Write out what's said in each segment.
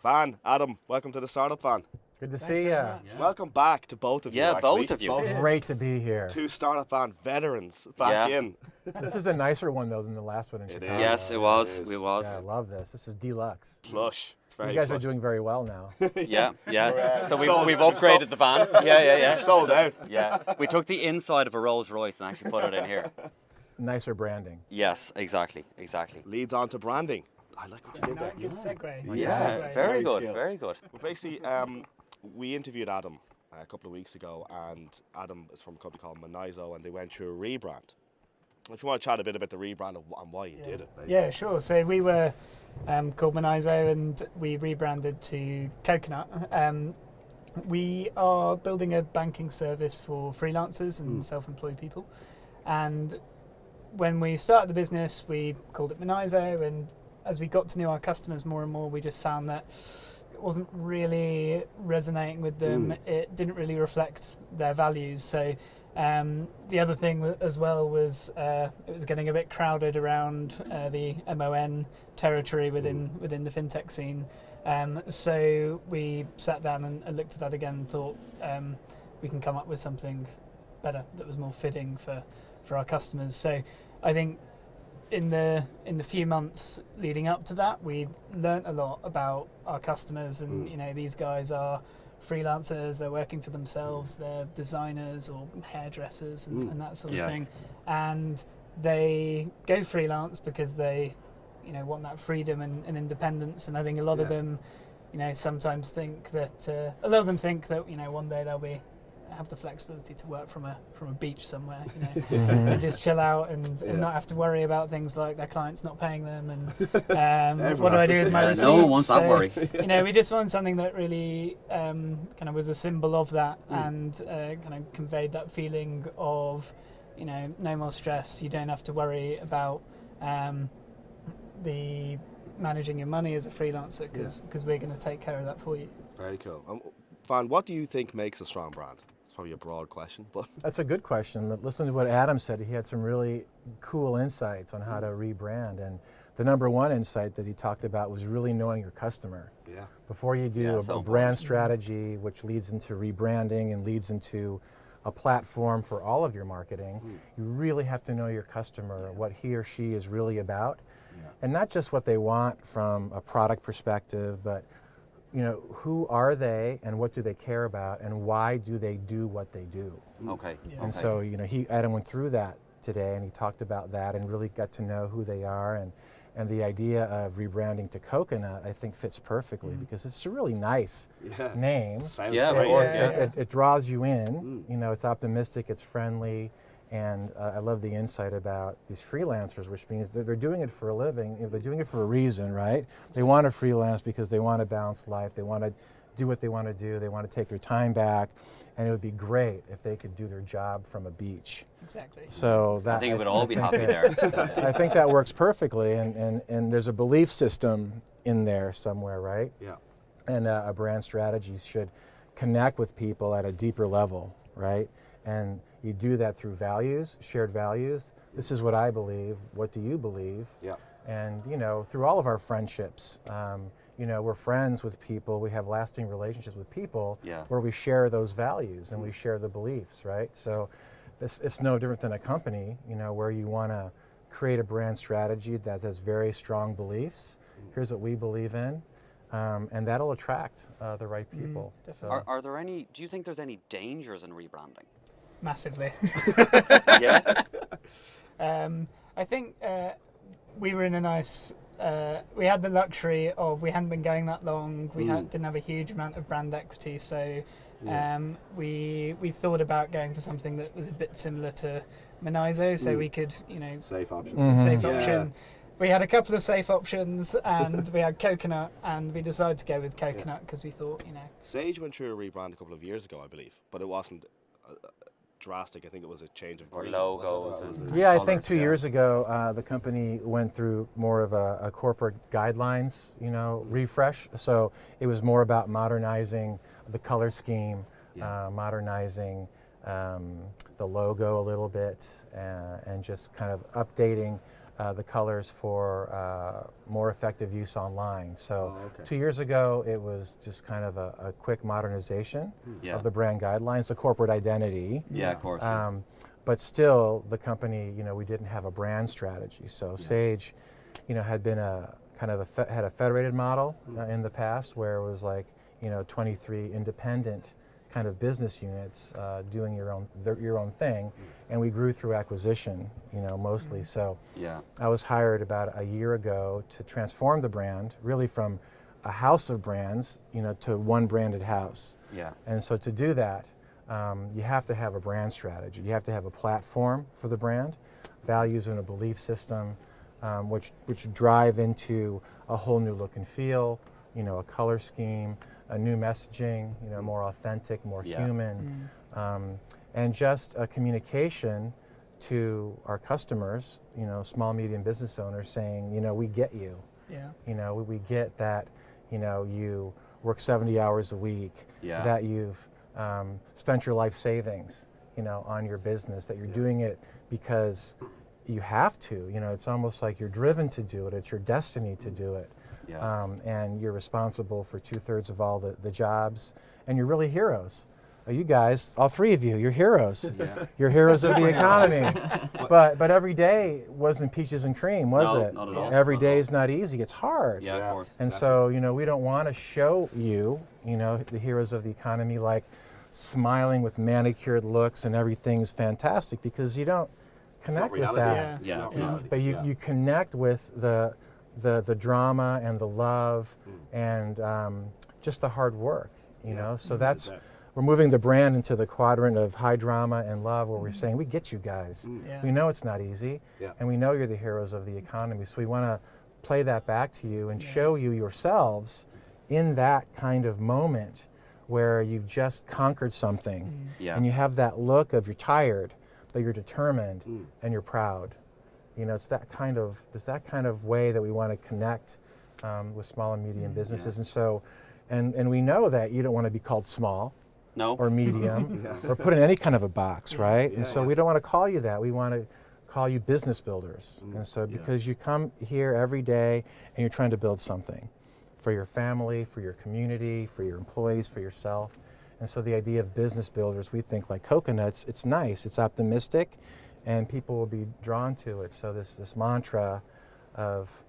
Van, Adam, welcome to the Startup Van. Good to see you. Welcome back to both of you. Yeah, actually. both of you. Great to be here. Two Startup Van veterans back in. This is a nicer one though than the last one in Chicago. Yes, it was. It was. Yeah, I love this. This is deluxe. Plush. It's very You guys plush. are doing very well now. Yeah. So Sold- we've upgraded the van. Yeah. Sold out. Yeah. We took the inside of a Rolls Royce and actually put it in here. Nicer branding. Yes, exactly. Leads on to branding. I like what you did there. Good segue. Yeah, very good, skilled. very good. Well, basically, we interviewed Adam a couple of weeks ago, and Adam is from a company called Manizo, and they went through a rebrand. If you want to chat a bit about the rebrand and why you did it, basically. Yeah, sure. So we were called Manizo, and we rebranded to Coconut. We are building a banking service for freelancers and self-employed people. And when we started the business, we called it Manizo, and as we got to know our customers more and more, we just found that it wasn't really resonating with them. It didn't really reflect their values. So the other thing as well was it was getting a bit crowded around the MON territory within the fintech scene. So we sat down and looked at that again and thought we can come up with something better that was more fitting for our customers. So I think in the few months leading up to that, we learnt a lot about our customers, and these guys are freelancers, they're working for themselves, they're designers or hairdressers and that sort of thing, and they go freelance because they want that freedom and independence. And I think a lot of them sometimes think that one day they'll have the flexibility to work from a beach somewhere, and just chill out and not have to worry about things like their clients not paying them and what do I do with my receipts. No one wants that worry. We just want something that really kind of was a symbol of that and kind of conveyed that feeling of no more stress. You don't have to worry about the managing your money as a freelancer because we're going to take care of that for you. Very cool. Van, what do you think makes a strong brand? It's probably a broad question, but That's a good question. But listen to what Adam said. He had some really cool insights on how to rebrand. And the number one insight that he talked about was really knowing your customer. yeah, Before you do a brand strategy, which leads into rebranding and leads into a platform for all of your marketing, you really have to know your customer, what he or she is really about. And not just what they want from a product perspective, but who are they and what do they care about and why do they do what they do? Okay. And so, Adam went through that today and he talked about that and really got to know who they are, and the idea of rebranding to Coconut, I think, fits perfectly because it's a really nice name. sounds Yeah, great. of course, It draws you in. It's optimistic, it's friendly, and I love the insight about these freelancers, which means that they're doing it for a living. They're doing it for a reason, right? They want to freelance because they want to balance life. They want to do what they want to do. They want to take their time back, and it would be great if they could do their job from a beach. Exactly. So that I think we'd all be happy there. I think that works perfectly, and there's a belief system in there somewhere, right? Yeah. And a brand strategy should connect with people at a deeper level, right? And you do that through values, shared values. This is what I believe. What do you believe? Yeah. And through all of our friendships, we're friends with people. We have lasting relationships with people where we share those values and we share the beliefs, right? So it's no different than a company, where you want to create a brand strategy that has very strong beliefs. Here's what we believe in, and that'll attract the right people. So. Are there any? Do you think there's any dangers in rebranding? Massively. Yeah. I think we were in a nice. We had the luxury of we hadn't been going that long. We didn't have a huge amount of brand equity, so we thought about going for something that was a bit similar to Manizo, so we could Safe option. safe option. We had a couple of safe options, and we had Coconut, and we decided to go with Coconut because we thought Sage went through a rebrand a couple of years ago, I believe, but it wasn't drastic. I think it was a change of green, logos wasn't it? and Yeah, I think 2 years ago, the company went through more of a corporate guidelines, refresh. So it was more about modernizing the color scheme, modernizing the logo a little bit, and just kind of updating the colors for more effective use online. So Oh, okay. 2 years ago, it was just kind of a quick modernization Yeah. of the brand guidelines, the corporate identity. Yeah, of course. But still, the company, we didn't have a brand strategy. So Sage, had been had a federated model in the past where it was like, 23 independent kind of business units doing your own thing, and we grew through acquisition, mostly. So Yeah. I was hired about a year ago to transform the brand, really from a house of brands, to one branded house. Yeah. And so to do that, you have to have a brand strategy. You have to have a platform for the brand, values and a belief system, which drive into a whole new look and feel, a color scheme, a new messaging, more authentic, more human, and just a communication to our customers, small, medium business owners saying, we get you. Yeah. We get that, you work 70 hours a week, that you've spent your life savings, on your business, that you're doing it because you have to. It's almost like you're driven to do it. It's your destiny to do it. Yeah. And you're responsible for 2/3 of all the jobs, and you're really heroes. You guys, all three of you, you're heroes. Yeah. You're heroes of the economy. But every day wasn't peaches and cream, was No, it? not at all. Every Not at day all. is not easy. It's hard. Yeah, of course. And so, we don't want to show you, the heroes of the economy, like smiling with manicured looks and everything's fantastic, because you don't connect with reality. that. Yeah, It's it's not not. reality. But you connect with the drama and the love and just the hard work, So that's, we're moving the brand into the quadrant of high drama and love, where we're saying, we get you guys. Yeah. We know it's not easy, and we know you're the heroes of the economy. So we want to play that back to you and show you yourselves in that kind of moment where you've just conquered something, Yeah. and you have that look of you're tired, but you're determined and you're proud. It's that kind of way that we want to connect with small and medium businesses. And so, and we know that you don't want to be called small No. or medium or put in any kind of a box, right? And so we don't want to call you that. We want to call you business builders. And so because you come here every day and you're trying to build something for your family, for your community, for your employees, for yourself. And so the idea of business builders, we think like Coconuts, it's nice, it's optimistic, and people will be drawn to it. So this mantra of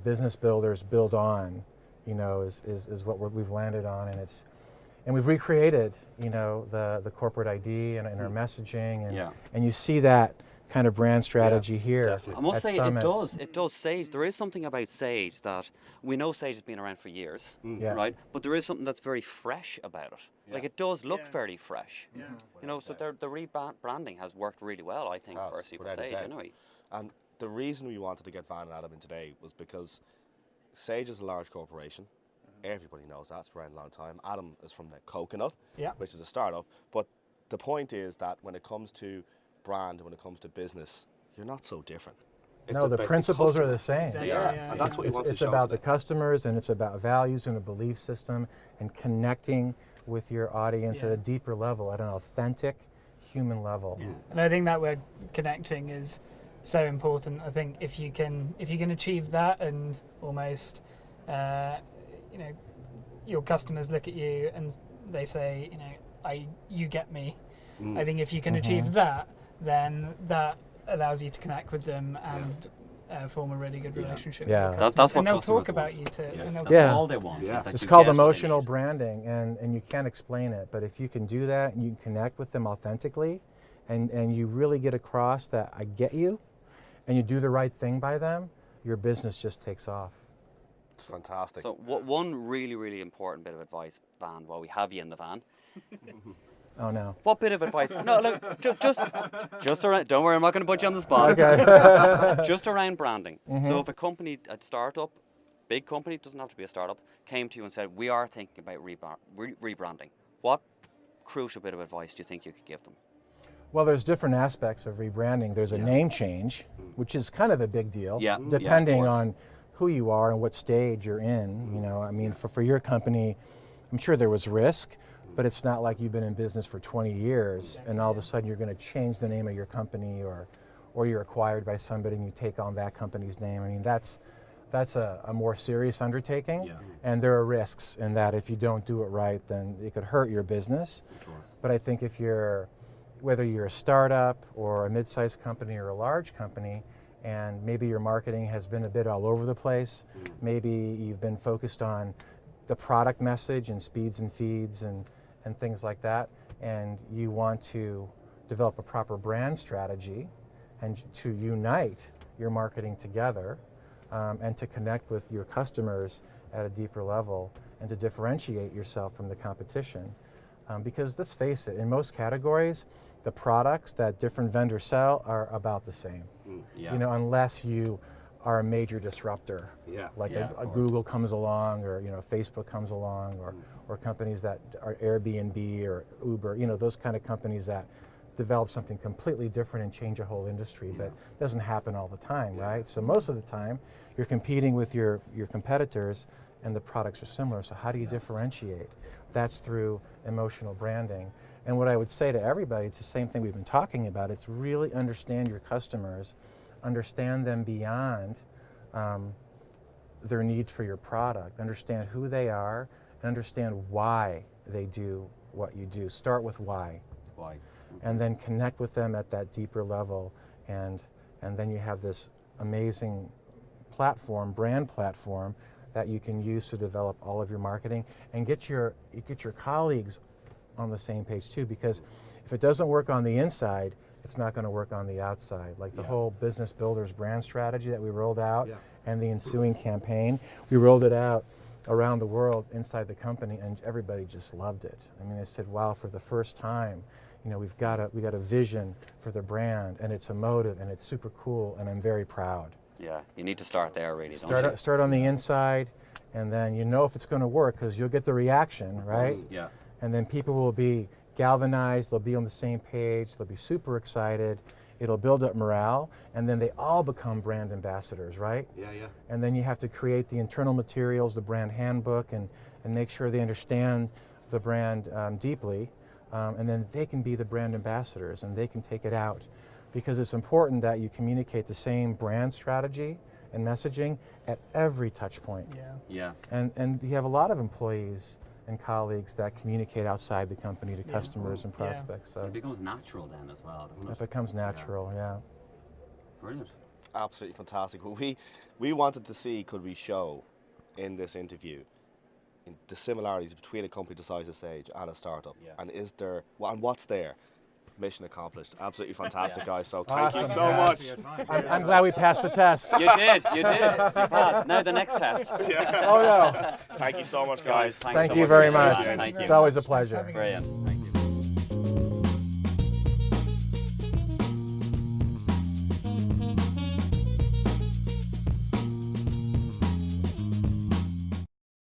business builders build on, is what we've landed on, and we've recreated, the corporate ID and our messaging, and you see that kind of brand strategy here. definitely. I must at say, Summits. it does Sage. There is something about Sage that we know Sage has been around for years, Yeah. right? But there is something that's very fresh about it. Like, it does look fairly fresh. So the rebranding has worked really well, I think, Has, personally, for without a Sage, doubt. anyway. And the reason we wanted to get Van and Adam in today was because Sage is a large corporation. Everybody knows that. It's been around a long time. Adam is from the Coconut, which is a startup. But the point is that when it comes to brand and when it comes to business, you're not so different. It's No, the about principles are customer. the same. Exactly. Yeah, and that's what we want It's to show about the today. customers, and it's about values and a belief system, and connecting with your audience at a deeper level, at an authentic human level. And I think that word connecting is so important. I think if you can achieve that, and almost, your customers look at you and they say, you get me. I think if you can achieve that, then that allows you to connect with them and form a really good relationship. Yeah. With your That's customers. what and they'll customers talk about want. you too. Yeah. And they'll That's Yeah. all they want. Yeah. Is that It's you called get what they emotional need. branding, and you can't explain it. But if you can do that and you can connect with them authentically, and you really get across that I get you, and you do the right thing by them, your business just takes off. It's fantastic. So one really, really important bit of advice, Van, while we have you in the van. Oh no. What bit of advice? No, look, just around. Don't worry, I'm not going to put you on the spot. Okay. Just around branding. So if a company, a startup, big company, doesn't have to be a startup, came to you and said, we are thinking about rebranding, what crucial bit of advice do you think you could give them? Well, there's different aspects of rebranding. There's a name change, which is kind of a big deal, Yeah, yeah, of depending course. on who you are and what stage you're in. I mean, for your company, I'm sure there was risk, but it's not like you've been in business for 20 years and all of a sudden you're going to change the name of your company or or you're acquired by somebody and you take on that company's name. I mean, that's a more serious undertaking, and there are risks in that. If you don't do it right, then it could hurt your business. But I think whether you're a startup or a mid-sized company or a large company, and maybe your marketing has been a bit all over the place, maybe you've been focused on the product message and speeds and feeds and things like that, and you want to develop a proper brand strategy and to unite your marketing together, and to connect with your customers at a deeper level and to differentiate yourself from the competition. Because let's face it, in most categories, the products that different vendors sell are about the same. You know, unless you are a major disruptor, like a Google comes along, or Facebook comes along, or companies that are Airbnb or Uber, those kind of companies that develop something completely different and change a whole industry, but it doesn't happen all the time, right? So most of the time, you're competing with your competitors and the products are similar, so how do you differentiate? That's through emotional branding. And what I would say to everybody, it's the same thing we've been talking about, it's really understand your customers, understand them beyond their needs for your product, understand who they are, and understand why they do what you do. Start with why. Why? And then connect with them at that deeper level, and then you have this amazing platform, brand platform, that you can use to develop all of your marketing and get your colleagues on the same page too, because if it doesn't work on the inside, it's not going to work on the outside. Like the whole Business Builders brand strategy that we rolled out and the ensuing campaign, we rolled it out around the world inside the company, and everybody just loved it. I mean, they said, wow, for the first time, we've got a vision for the brand, and it's emotive, and it's super cool, and I'm very proud. Yeah, you need to start there, really, don't you? Start on the inside, and then if it's going to work, because you'll get the reaction, right? Yeah. And then people will be galvanized, they'll be on the same page, they'll be super excited, it'll build up morale, and then they all become brand ambassadors, right? Yeah. And then you have to create the internal materials, the brand handbook, and make sure they understand the brand deeply, and then they can be the brand ambassadors, and they can take it out. Because it's important that you communicate the same brand strategy and messaging at every touch point. Yeah. And you have a lot of employees and colleagues that communicate outside the company to customers and prospects. So it becomes natural then as well, doesn't it? It becomes natural, Brilliant. Absolutely fantastic. Well, we wanted to see, could we show in this interview the similarities between a company the size of Sage and a startup, and what's there? Mission accomplished. Absolutely fantastic, guys. So thank you so much. I'm glad we passed the test. You did. You passed. Now the next test. Oh no. Thank you so much, guys. Thank you very much. Thank you. It's always a pleasure. Brilliant. Thank you.